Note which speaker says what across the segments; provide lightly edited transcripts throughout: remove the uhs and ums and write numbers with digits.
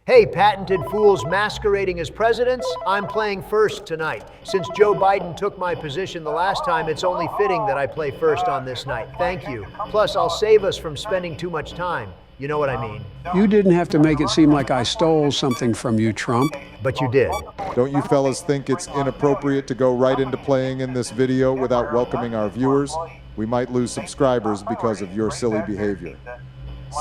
Speaker 1: Hey, patented fools masquerading as presidents, I'm playing first tonight. Since Joe Biden took my position the last time, it's only fitting that I play first on this night. Thank you. Plus, I'll save us from spending too much time. You know what I mean?
Speaker 2: You didn't have to make it seem like I stole something from you, Trump.
Speaker 1: But you did.
Speaker 3: Don't you fellas think it's inappropriate to go right into playing in this video without welcoming our viewers? We might lose subscribers because of your silly behavior.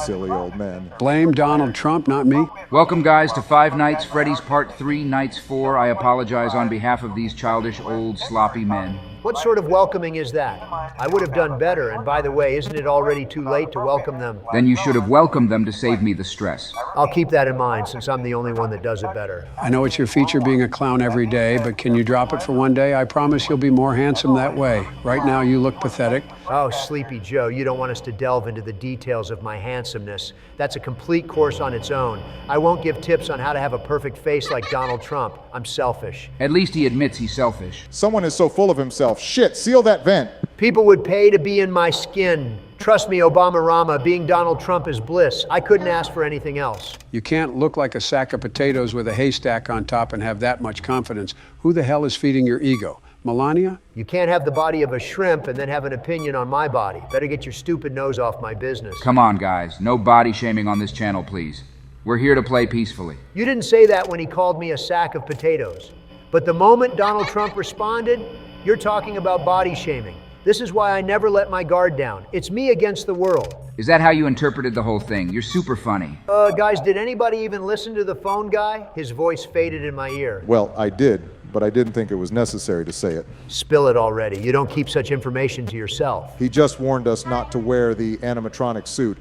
Speaker 3: Silly old man.
Speaker 2: Blame Donald Trump, not me.
Speaker 4: Welcome, guys, to Five Nights Freddy's Part 3, Nights 4. I apologize on behalf of these childish, old, sloppy men.
Speaker 1: What sort of welcoming is that? I would have done better, and by the way, isn't it already too late to welcome them?
Speaker 4: Then you should have welcomed them to save me the stress.
Speaker 1: I'll keep that in mind, since I'm the only one that does it better.
Speaker 2: I know it's your feature being a clown every day, but can you drop it for one day? I promise you'll be more handsome that way. Right now, you look pathetic.
Speaker 1: Oh, Sleepy Joe, you don't want us to delve into the details of my handsomeness. That's a complete course on its own. I won't give tips on how to have a perfect face like Donald Trump. I'm selfish.
Speaker 4: At least he admits he's selfish.
Speaker 3: Someone is so full of himself. Shit, seal that vent.
Speaker 1: People would pay to be in my skin. Trust me, Obama-Rama, being Donald Trump is bliss. I couldn't ask for anything else.
Speaker 2: You can't look like a sack of potatoes with a haystack on top and have that much confidence. Who the hell is feeding your ego? Melania?
Speaker 1: You can't have the body of a shrimp and then have an opinion on my body. Better get your stupid nose off my business.
Speaker 4: Come on, guys. No body shaming on this channel, please. We're here to play peacefully.
Speaker 1: You didn't say that when he called me a sack of potatoes. But the moment Donald Trump responded, you're talking about body shaming. This is why I never let my guard down. It's me against the world.
Speaker 4: Is that how you interpreted the whole thing? You're super funny.
Speaker 1: Guys, did anybody even listen to the phone guy? His voice faded in my ear.
Speaker 3: Well, I did, but I didn't think it was necessary to say it.
Speaker 1: Spill it already. You don't keep such information to yourself.
Speaker 3: He just warned us not to wear the animatronic suit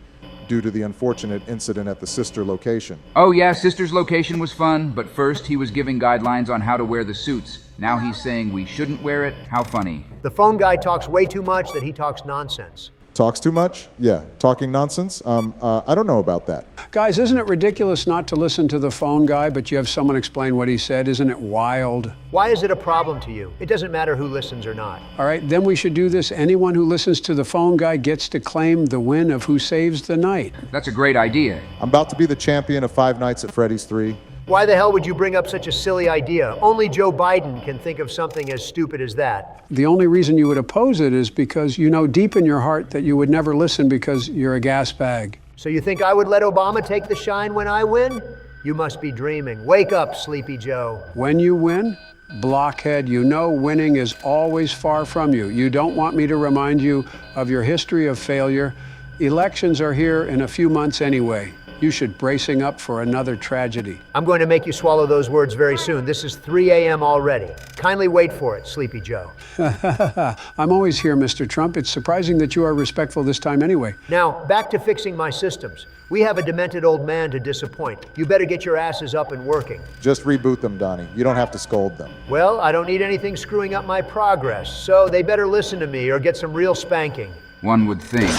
Speaker 3: due to the unfortunate incident at the sister location.
Speaker 4: Oh yeah, Sister's location was fun, but first he was giving guidelines on how to wear the suits. Now he's saying we shouldn't wear it. How funny.
Speaker 1: The phone guy talks way too much that he talks nonsense.
Speaker 3: Talks too much? Yeah, talking nonsense? I don't know about that.
Speaker 2: Guys, isn't it ridiculous not to listen to the phone guy, but you have someone explain what he said? Isn't it wild?
Speaker 1: Why is it a problem to you? It doesn't matter who listens or not.
Speaker 2: All right, then we should do this. Anyone who listens to the phone guy gets to claim the win of who saves the night.
Speaker 4: That's a great idea.
Speaker 3: I'm about to be the champion of Five Nights at Freddy's 3.
Speaker 1: Why the hell would you bring up such a silly idea? Only Joe Biden can think of something as stupid as that.
Speaker 2: The only reason you would oppose it is because you know deep in your heart that you would never listen because you're a gas bag.
Speaker 1: So you think I would let Obama take the shine when I win? You must be dreaming. Wake up, Sleepy Joe.
Speaker 2: When you win, blockhead, you know winning is always far from you. You don't want me to remind you of your history of failure. Elections are here in a few months anyway. You should bracing up for another tragedy.
Speaker 1: I'm going to make you swallow those words very soon. This is 3 a.m. already. Kindly wait for it, Sleepy Joe.
Speaker 2: I'm always here, Mr. Trump. It's surprising that you are respectful this time anyway.
Speaker 1: Now, back to fixing my systems. We have a demented old man to disappoint. You better get your asses up and working.
Speaker 3: Just reboot them, Donnie. You don't have to scold them.
Speaker 1: Well, I don't need anything screwing up my progress, so they better listen to me or get some real spanking.
Speaker 4: One would think.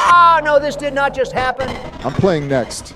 Speaker 1: Ah, no, this did not just happen.
Speaker 3: I'm playing next.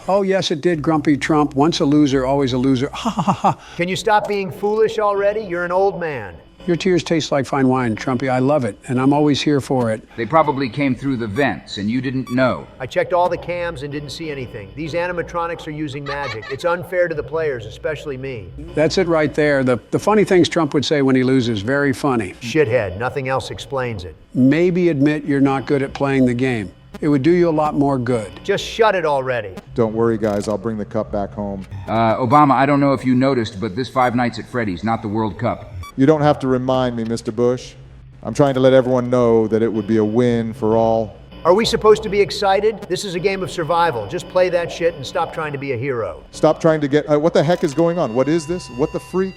Speaker 2: Oh, yes, it did, Grumpy Trump. Once a loser, always a loser. Ha ha ha.
Speaker 1: Can you stop being foolish already? You're an old man.
Speaker 2: Your tears taste like fine wine, Trumpy. I love it, and I'm always here for it.
Speaker 4: They probably came through the vents, and you didn't know.
Speaker 1: I checked all the cams and didn't see anything. These animatronics are using magic. It's unfair to the players, especially me.
Speaker 2: That's it right there. The funny things Trump would say when he loses, very funny.
Speaker 1: Shithead, nothing else explains it.
Speaker 2: Maybe admit you're not good at playing the game. It would do you a lot more good.
Speaker 1: Just shut it already.
Speaker 3: Don't worry, guys. I'll bring the cup back home.
Speaker 4: Obama, I don't know if you noticed, but this Five Nights at Freddy's, not the World Cup.
Speaker 3: You don't have to remind me, Mr. Bush. I'm trying to let everyone know that it would be a win for all.
Speaker 1: Are we supposed to be excited? This is a game of survival. Just play that shit and stop trying to be a hero.
Speaker 3: Stop trying to get... what the heck is going on? What is this? What the freak?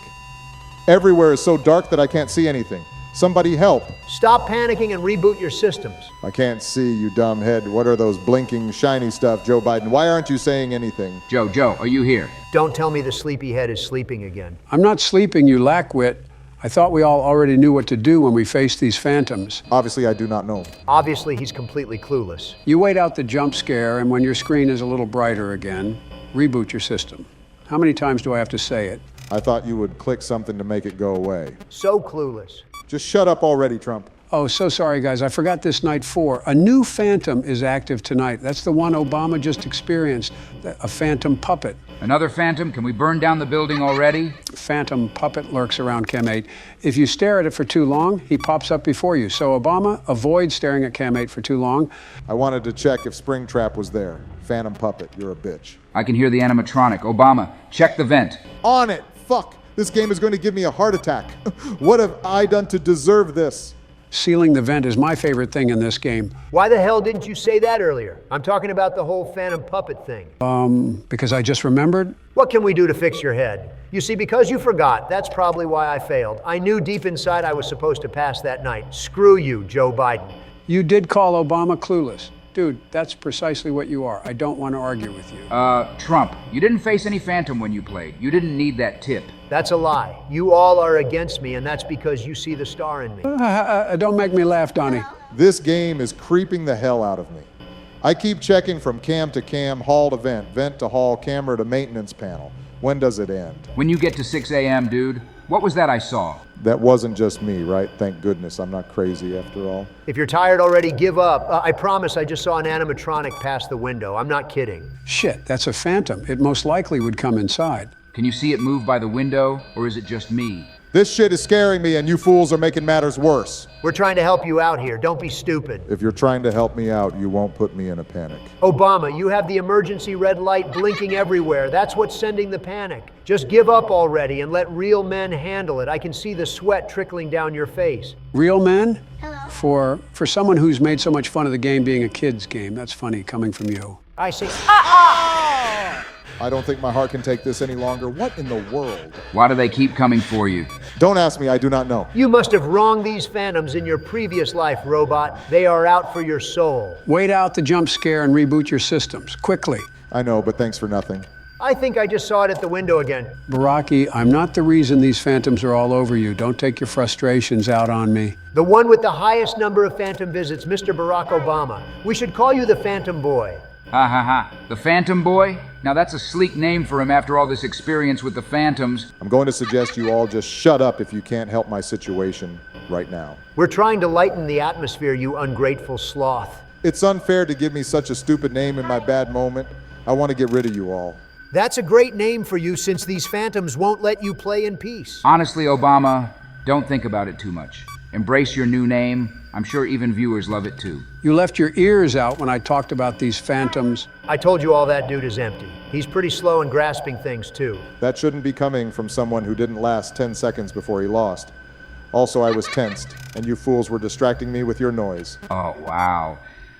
Speaker 3: Everywhere is so dark that I can't see anything. Somebody help.
Speaker 1: Stop panicking and reboot your systems.
Speaker 3: I can't see, you dumb head. What are those blinking, shiny stuff, Joe Biden? Why aren't you saying anything?
Speaker 4: Joe, are you here?
Speaker 1: Don't tell me the sleepyhead is sleeping again.
Speaker 2: I'm not sleeping, you lackwit. I thought we all already knew what to do when we faced these phantoms.
Speaker 3: Obviously, I do not know.
Speaker 1: Obviously, he's completely clueless.
Speaker 2: You wait out the jump scare, and when your screen is a little brighter again, reboot your system. How many times do I have to say it?
Speaker 3: I thought you would click something to make it go away.
Speaker 1: So clueless.
Speaker 3: Just shut up already, Trump.
Speaker 2: Oh, so sorry, guys. I forgot this night 4. A new phantom is active tonight. That's the one Obama just experienced, a phantom puppet.
Speaker 4: Another phantom? Can we burn down the building already?
Speaker 2: Phantom puppet lurks around Cam 8. If you stare at it for too long, he pops up before you. So Obama, avoid staring at Cam 8 for too long.
Speaker 3: I wanted to check if Springtrap was there. Phantom puppet, you're a bitch.
Speaker 4: I can hear the animatronic. Obama, check the vent.
Speaker 3: On it! Fuck! This game is going to give me a heart attack. What have I done to deserve this?
Speaker 2: Sealing the vent is my favorite thing in this game.
Speaker 1: Why the hell didn't you say that earlier? I'm talking about the whole phantom puppet thing.
Speaker 2: Because I just remembered.
Speaker 1: What can we do to fix your head? You see, because you forgot, that's probably why I failed. I knew deep inside I was supposed to pass that night. Screw you, Joe Biden.
Speaker 2: You did call Obama clueless. Dude, that's precisely what you are. I don't want to argue with you.
Speaker 4: Trump, you didn't face any phantom when you played. You didn't need that tip.
Speaker 1: That's a lie. You all are against me, and that's because you see the star in me.
Speaker 2: Don't make me laugh, Donnie.
Speaker 3: This game is creeping the hell out of me. I keep checking from cam to cam, hall to vent, vent to hall, camera to maintenance panel. When does it end?
Speaker 4: When you get to 6 a.m., dude. What was that I saw?
Speaker 3: That wasn't just me, right? Thank goodness I'm not crazy after all.
Speaker 1: If you're tired already, give up. I promise I just saw an animatronic pass the window. I'm not kidding.
Speaker 2: Shit, that's a phantom. It most likely would come inside.
Speaker 4: Can you see it move by the window, or is it just me?
Speaker 3: This shit is scaring me and you fools are making matters worse.
Speaker 1: We're trying to help you out here. Don't be stupid.
Speaker 3: If you're trying to help me out, you won't put me in a panic.
Speaker 1: Obama, you have the emergency red light blinking everywhere. That's what's sending the panic. Just give up already and let real men handle it. I can see the sweat trickling down your face.
Speaker 2: Real men?
Speaker 5: Hello.
Speaker 2: For someone who's made so much fun of the game being a kid's game, that's funny coming from you.
Speaker 1: I see.
Speaker 3: I don't think my heart can take this any longer. What in the world?
Speaker 4: Why do they keep coming for you?
Speaker 3: Don't ask me, I do not know.
Speaker 1: You must have wronged these phantoms in your previous life, robot. They are out for your soul.
Speaker 2: Wait out the jump scare and reboot your systems, quickly.
Speaker 3: I know, but thanks for nothing.
Speaker 1: I think I just saw it at the window again.
Speaker 2: Baraki, I'm not the reason these phantoms are all over you. Don't take your frustrations out on me.
Speaker 1: The one with the highest number of phantom visits, Mr. Barack Obama. We should call you the Phantom Boy.
Speaker 4: Ha ha ha. The Phantom Boy? Now that's a sleek name for him after all this experience with the phantoms.
Speaker 3: I'm going to suggest you all just shut up if you can't help my situation right now.
Speaker 1: We're trying to lighten the atmosphere, you ungrateful sloth.
Speaker 3: It's unfair to give me such a stupid name in my bad moment. I want to get rid of you all.
Speaker 1: That's a great name for you since these phantoms won't let you play in peace.
Speaker 4: Honestly, Obama, don't think about it too much. Embrace your new name. I'm sure even viewers love it too.
Speaker 2: You left your ears out when I talked about these phantoms.
Speaker 1: I told you all that dude is empty. He's pretty slow in grasping things too.
Speaker 3: That shouldn't be coming from someone who didn't last 10 seconds before he lost. Also, I was tensed, and you fools were distracting me with your noise.
Speaker 4: Oh, wow.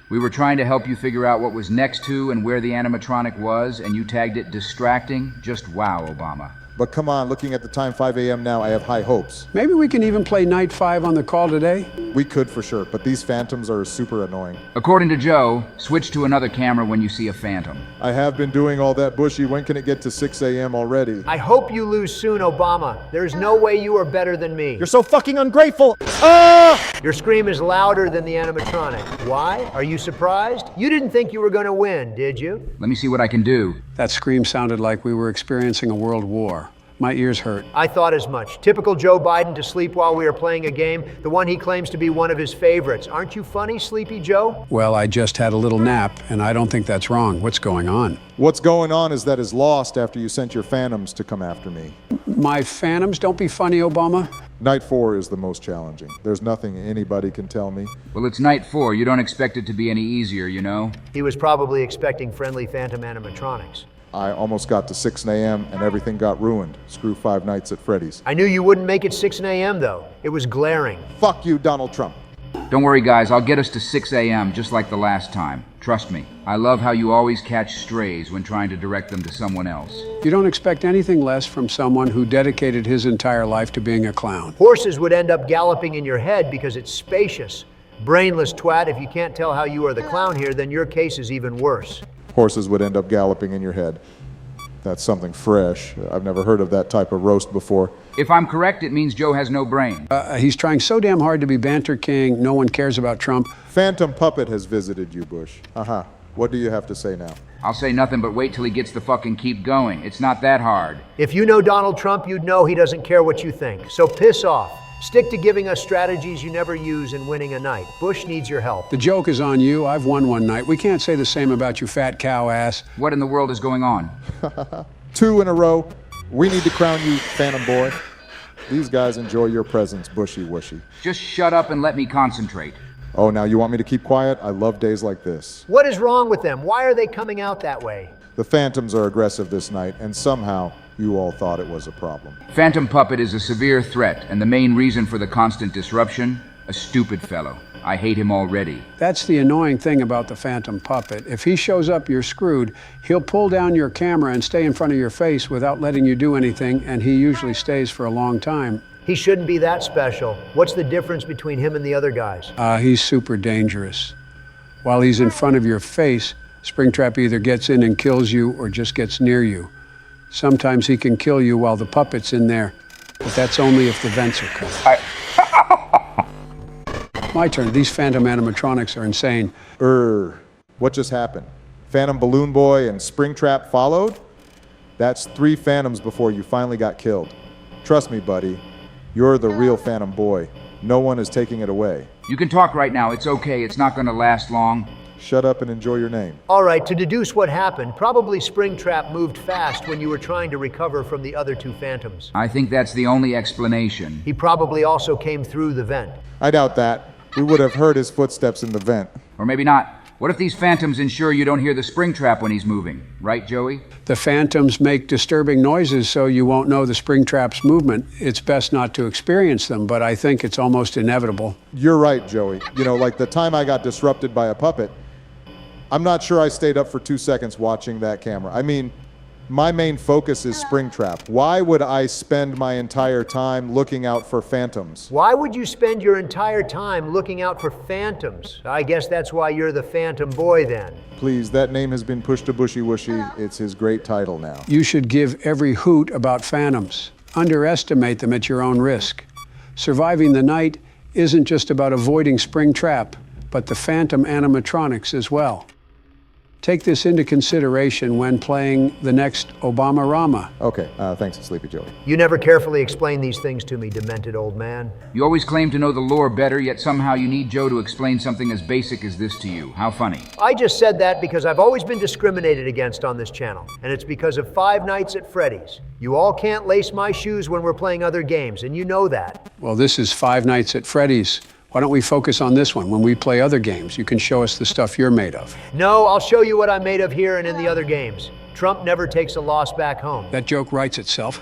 Speaker 4: We were trying to help you figure out what was next to and where the animatronic was, and you tagged it distracting? Just wow, Obama.
Speaker 3: But come on, looking at the time 5 a.m. now, I have high hopes.
Speaker 2: Maybe we can even play night 5 on the call today?
Speaker 3: We could for sure, but these phantoms are super annoying.
Speaker 4: According to Joe, switch to another camera when you see a phantom.
Speaker 3: I have been doing all that bushy. When can it get to 6 a.m. already?
Speaker 1: I hope you lose soon, Obama. There's no way you are better than me.
Speaker 6: You're so fucking ungrateful!
Speaker 1: Your scream is louder than the animatronic. Why? Are you surprised? You didn't think you were going to win, did you?
Speaker 4: Let me see what I can do.
Speaker 2: That scream sounded like we were experiencing a world war. My ears hurt.
Speaker 1: I thought as much. Typical Joe Biden to sleep while we are playing a game, the one he claims to be one of his favorites. Aren't you funny, Sleepy Joe?
Speaker 2: Well, I just had a little nap, and I don't think that's wrong. What's going on?
Speaker 3: What's going on is that is lost after you sent your phantoms to come after me.
Speaker 2: My phantoms? Don't be funny, Obama.
Speaker 3: Night 4 is the most challenging. There's nothing anybody can tell me.
Speaker 4: Well, it's night 4. You don't expect it to be any easier, you know?
Speaker 1: He was probably expecting friendly phantom animatronics.
Speaker 3: I almost got to 6 a.m. and everything got ruined. Screw 5 nights at Freddy's.
Speaker 1: I knew you wouldn't make it 6 a.m. though. It was glaring.
Speaker 3: Fuck you, Donald Trump.
Speaker 4: Don't worry, guys. I'll get us to 6 a.m. just like the last time. Trust me. I love how you always catch strays when trying to direct them to someone else.
Speaker 2: You don't expect anything less from someone who dedicated his entire life to being a clown.
Speaker 1: Horses would end up galloping in your head because it's spacious. Brainless twat, if you can't tell how you are the clown here, then your case is even worse.
Speaker 3: Horses would end up galloping in your head. That's something fresh. I've never heard of that type of roast before.
Speaker 4: If I'm correct, it means Joe has no brain.
Speaker 2: He's trying so damn hard to be banter king, no one cares about Trump.
Speaker 3: Phantom Puppet has visited you, Bush. What do you have to say now?
Speaker 4: I'll say nothing but wait till he gets the fucking keep going. It's not that hard.
Speaker 1: If you know Donald Trump, you'd know he doesn't care what you think. So piss off. Stick to giving us strategies you never use and winning a night. Bush needs your help.
Speaker 2: The joke is on you. I've won one night. We can't say the same about you, fat cow ass.
Speaker 4: What in the world is going on?
Speaker 3: 2 in a row. We need to crown you Phantom Boy. These guys enjoy your presence, Bushy Wushy.
Speaker 4: Just shut up and let me concentrate.
Speaker 3: Oh, now you want me to keep quiet? I love days like this.
Speaker 1: What is wrong with them? Why are they coming out that way?
Speaker 3: The Phantoms are aggressive this night, and somehow you all thought it was a problem.
Speaker 4: Phantom Puppet is a severe threat, and the main reason for the constant disruption? A stupid fellow. I hate him already.
Speaker 2: That's the annoying thing about the Phantom Puppet. If he shows up, you're screwed. He'll pull down your camera and stay in front of your face without letting you do anything, and he usually stays for a long time.
Speaker 1: He shouldn't be that special. What's the difference between him and the other guys?
Speaker 2: He's super dangerous. While he's in front of your face, Springtrap either gets in and kills you or just gets near you. Sometimes he can kill you while the puppet's in there, but that's only if the vents are cut. My turn. These Phantom animatronics are insane.
Speaker 3: What just happened? Phantom Balloon Boy and Springtrap followed? That's 3 Phantoms before you finally got killed. Trust me, buddy. You're the real Phantom Boy. No one is taking it away.
Speaker 4: You can talk right now. It's okay. It's not going to last long.
Speaker 3: Shut up and enjoy your name.
Speaker 1: All right, to deduce what happened, probably Springtrap moved fast when you were trying to recover from the other 2 Phantoms.
Speaker 4: I think that's the only explanation.
Speaker 1: He probably also came through the vent.
Speaker 3: I doubt that. We would have heard his footsteps in the vent.
Speaker 4: Or maybe not. What if these Phantoms ensure you don't hear the Springtrap when he's moving? Right, Joey?
Speaker 2: The Phantoms make disturbing noises so you won't know the Springtrap's movement. It's best not to experience them, but I think it's almost inevitable.
Speaker 3: You're right, Joey. You know, like the time I got disrupted by a puppet, I'm not sure I stayed up for 2 seconds watching that camera. I mean, my main focus is Springtrap. Why would I spend my entire time looking out for Phantoms?
Speaker 1: Why would you spend your entire time looking out for Phantoms? I guess that's why you're the Phantom Boy then.
Speaker 3: Please, that name has been pushed to Bushy Wushy. It's his great title now.
Speaker 2: You should give every hoot about Phantoms. Underestimate them at your own risk. Surviving the night isn't just about avoiding Springtrap, but the Phantom animatronics as well. Take this into consideration when playing the next Obama-Rama.
Speaker 3: Okay, thanks, Sleepy Joey.
Speaker 1: You never carefully explain these things to me, demented old man.
Speaker 4: You always claim to know the lore better, yet somehow you need Joe to explain something as basic as this to you. How funny.
Speaker 1: I just said that because I've always been discriminated against on this channel, and it's because of 5 Nights at Freddy's. You all can't lace my shoes when we're playing other games, and you know that.
Speaker 2: Well, this is 5 Nights at Freddy's. Why don't we focus on this one? When we play other games, you can show us the stuff you're made of.
Speaker 1: No, I'll show you what I'm made of here and in the other games. Trump never takes a loss back home.
Speaker 2: That joke writes itself.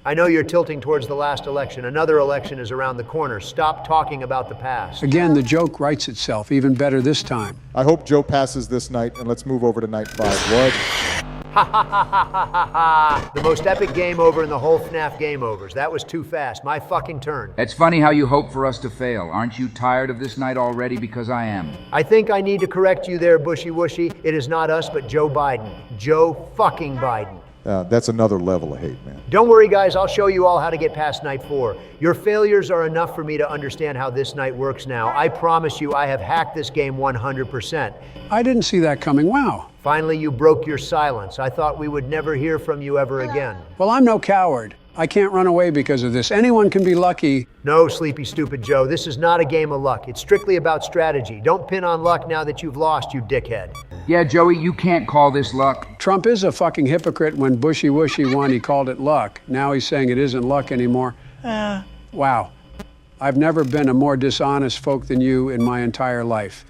Speaker 1: I know you're tilting towards the last election. Another election is around the corner. Stop talking about the past.
Speaker 2: Again, the joke writes itself, even better this time.
Speaker 3: I hope Joe passes this night, and let's move over to night 5. What?
Speaker 1: Ha ha ha ha ha ha! The most epic game over in the whole FNAF game overs. That was too fast. My fucking turn.
Speaker 4: It's funny how you hope for us to fail. Aren't you tired of this night already? Because I am.
Speaker 1: I think I need to correct you there, Bushy Wushy. It is not us, but Joe Biden. Joe fucking Biden.
Speaker 3: That's another level of hate, man.
Speaker 1: Don't worry, guys. I'll show you all how to get past night 4. Your failures are enough for me to understand how this night works now. I promise you I have hacked this game 100%.
Speaker 2: I didn't see that coming. Wow.
Speaker 1: Finally, you broke your silence. I thought we would never hear from you ever again.
Speaker 2: Well, I'm no coward. I can't run away because of this. Anyone can be lucky.
Speaker 1: No, sleepy, stupid Joe. This is not a game of luck. It's strictly about strategy. Don't pin on luck now that you've lost, you dickhead.
Speaker 4: Yeah, Joey, you can't call this luck.
Speaker 2: Trump is a fucking hypocrite. When Bushy Wushy won, he called it luck. Now he's saying it isn't luck anymore. Wow. I've never been a more dishonest folk than you in my entire life.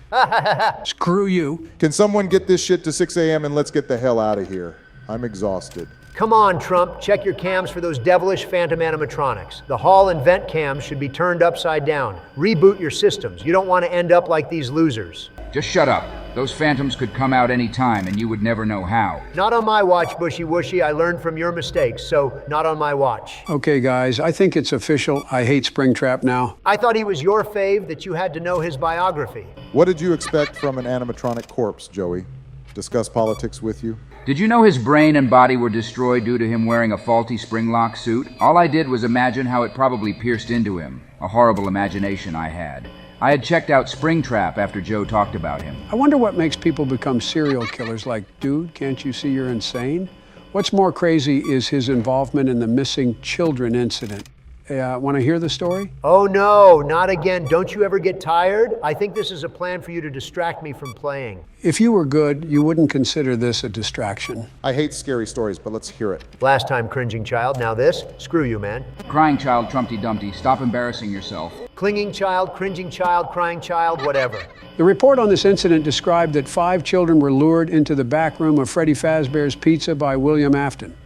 Speaker 2: Screw you.
Speaker 3: Can someone get this shit to 6 a.m. and let's get the hell out of here? I'm exhausted.
Speaker 1: Come on, Trump. Check your cams for those devilish phantom animatronics. The hall and vent cams should be turned upside down. Reboot your systems. You don't want to end up like these losers.
Speaker 4: Just shut up. Those Phantoms could come out any time, and you would never know how.
Speaker 1: Not on my watch, Bushy Wushy. I learned from your mistakes, so not on my watch.
Speaker 2: Okay, guys, I think it's official. I hate Springtrap now.
Speaker 1: I thought he was your fave, that you had to know his biography.
Speaker 3: What did you expect from an animatronic corpse, Joey? Discuss politics with you?
Speaker 4: Did you know his brain and body were destroyed due to him wearing a faulty spring-lock suit? All I did was imagine how it probably pierced into him. A horrible imagination I had. I had checked out Springtrap after Joe talked about him.
Speaker 2: I wonder what makes people become serial killers like, dude, can't you see you're insane? What's more crazy is his involvement in the missing children incident. Want to hear the story?
Speaker 1: Oh no, not again. Don't you ever get tired? I think this is a plan for you to distract me from playing.
Speaker 2: If you were good, you wouldn't consider this a distraction.
Speaker 3: I hate scary stories, but let's hear it.
Speaker 1: Last time, cringing child. Now this? Screw you, man.
Speaker 4: Crying child, Trumpty Dumpty, stop embarrassing yourself.
Speaker 1: Clinging child, cringing child, crying child, whatever.
Speaker 2: The report on this incident described that 5 children were lured into the back room of Freddy Fazbear's Pizza by William Afton,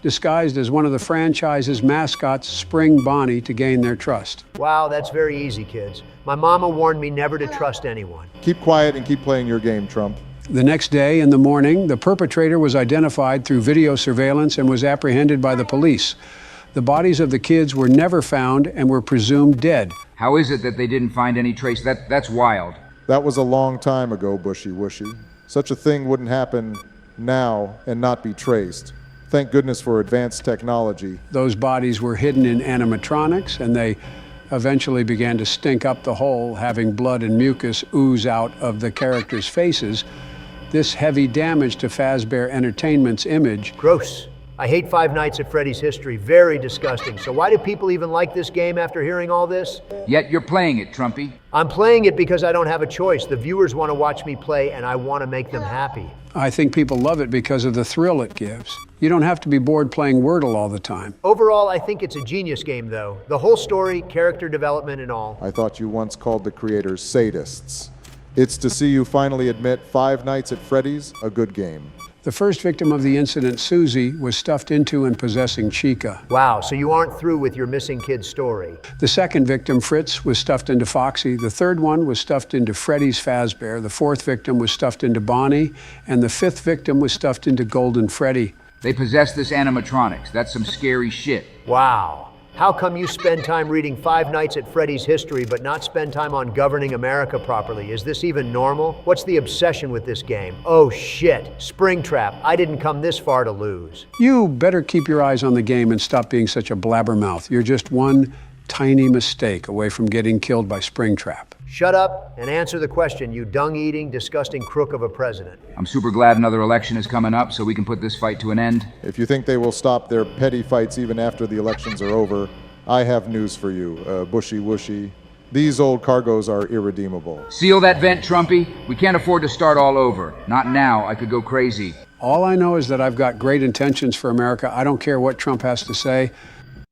Speaker 2: disguised as one of the franchise's mascots, Spring Bonnie, to gain their trust.
Speaker 1: Wow, that's very easy, kids. My mama warned me never to trust anyone.
Speaker 3: Keep quiet and keep playing your game, Trump.
Speaker 2: The next day, in the morning, the perpetrator was identified through video surveillance and was apprehended by the police. The bodies of the kids were never found and were presumed dead.
Speaker 4: How is it that they didn't find any trace? That's wild.
Speaker 3: That was a long time ago, Bushy Wushy. Such a thing wouldn't happen now and not be traced. Thank goodness for advanced technology.
Speaker 2: Those bodies were hidden in animatronics, and they eventually began to stink up the hole, having blood and mucus ooze out of the characters' faces. This heavy damage to Fazbear Entertainment's image.
Speaker 1: Gross. I hate Five Nights at Freddy's history. Very disgusting. So why do people even like this game after hearing all this?
Speaker 4: Yet you're playing it, Trumpy.
Speaker 1: I'm playing it because I don't have a choice. The viewers want to watch me play, and I want to make them happy.
Speaker 2: I think people love it because of the thrill it gives. You don't have to be bored playing Wordle all the time.
Speaker 1: Overall, I think it's a genius game, though. The whole story, character development, and all.
Speaker 3: I thought you once called the creators sadists. It's to see you finally admit Five Nights at Freddy's, a good game.
Speaker 2: The first victim of the incident, Susie, was stuffed into and possessing Chica.
Speaker 1: Wow, so you aren't through with your missing kid story.
Speaker 2: The second victim, Fritz, was stuffed into Foxy. The third one was stuffed into Freddy's Fazbear. The fourth victim was stuffed into Bonnie. And the fifth victim was stuffed into Golden Freddy.
Speaker 4: They possess this animatronics. That's some scary shit.
Speaker 1: Wow. How come you spend time reading Five Nights at Freddy's history but not spend time on governing America properly? Is this even normal? What's the obsession with this game? Oh shit, Springtrap. I didn't come this far to lose.
Speaker 2: You better keep your eyes on the game and stop being such a blabbermouth. You're just one tiny mistake away from getting killed by Springtrap.
Speaker 1: Shut up and answer the question, you dung-eating, disgusting crook of a president.
Speaker 4: I'm super glad another election is coming up so we can put this fight to an end.
Speaker 3: If you think they will stop their petty fights even after the elections are over, I have news for you, Bushy Wushy. These old cargoes are irredeemable.
Speaker 4: Seal that vent, Trumpy. We can't afford to start all over. Not now. I could go crazy.
Speaker 2: All I know is that I've got great intentions for America. I don't care what Trump has to say.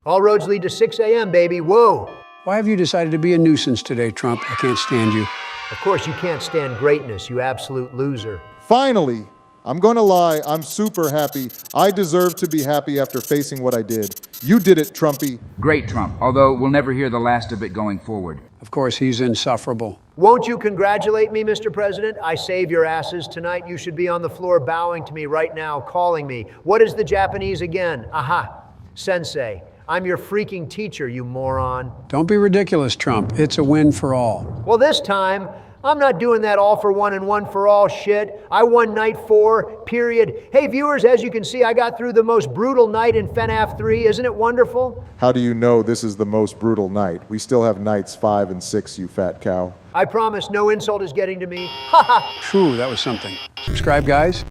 Speaker 1: All roads lead to 6 a.m., baby. Whoa!
Speaker 2: Why have you decided to be a nuisance today, Trump? I can't stand you.
Speaker 1: Of course you can't stand greatness, you absolute loser.
Speaker 3: Finally! I'm gonna lie, I'm super happy. I deserve to be happy after facing what I did. You did it, Trumpy.
Speaker 4: Great, Trump. Although we'll never hear the last of it going forward.
Speaker 2: Of course, he's insufferable.
Speaker 1: Won't you congratulate me, Mr. President? I save your asses tonight. You should be on the floor bowing to me right now, calling me. What is the Japanese again? Aha, sensei. I'm your freaking teacher, you moron.
Speaker 2: Don't be ridiculous, Trump. It's a win for all.
Speaker 1: Well, this time, I'm not doing that all for one and one for all shit. I won night 4, period. Hey, viewers, as you can see, I got through the most brutal night in FNAF 3. Isn't it wonderful?
Speaker 3: How do you know this is the most brutal night? We still have nights 5 and 6, you fat cow.
Speaker 1: I promise no insult is getting to me. Ha ha!
Speaker 2: Phew, that was something. Subscribe, guys.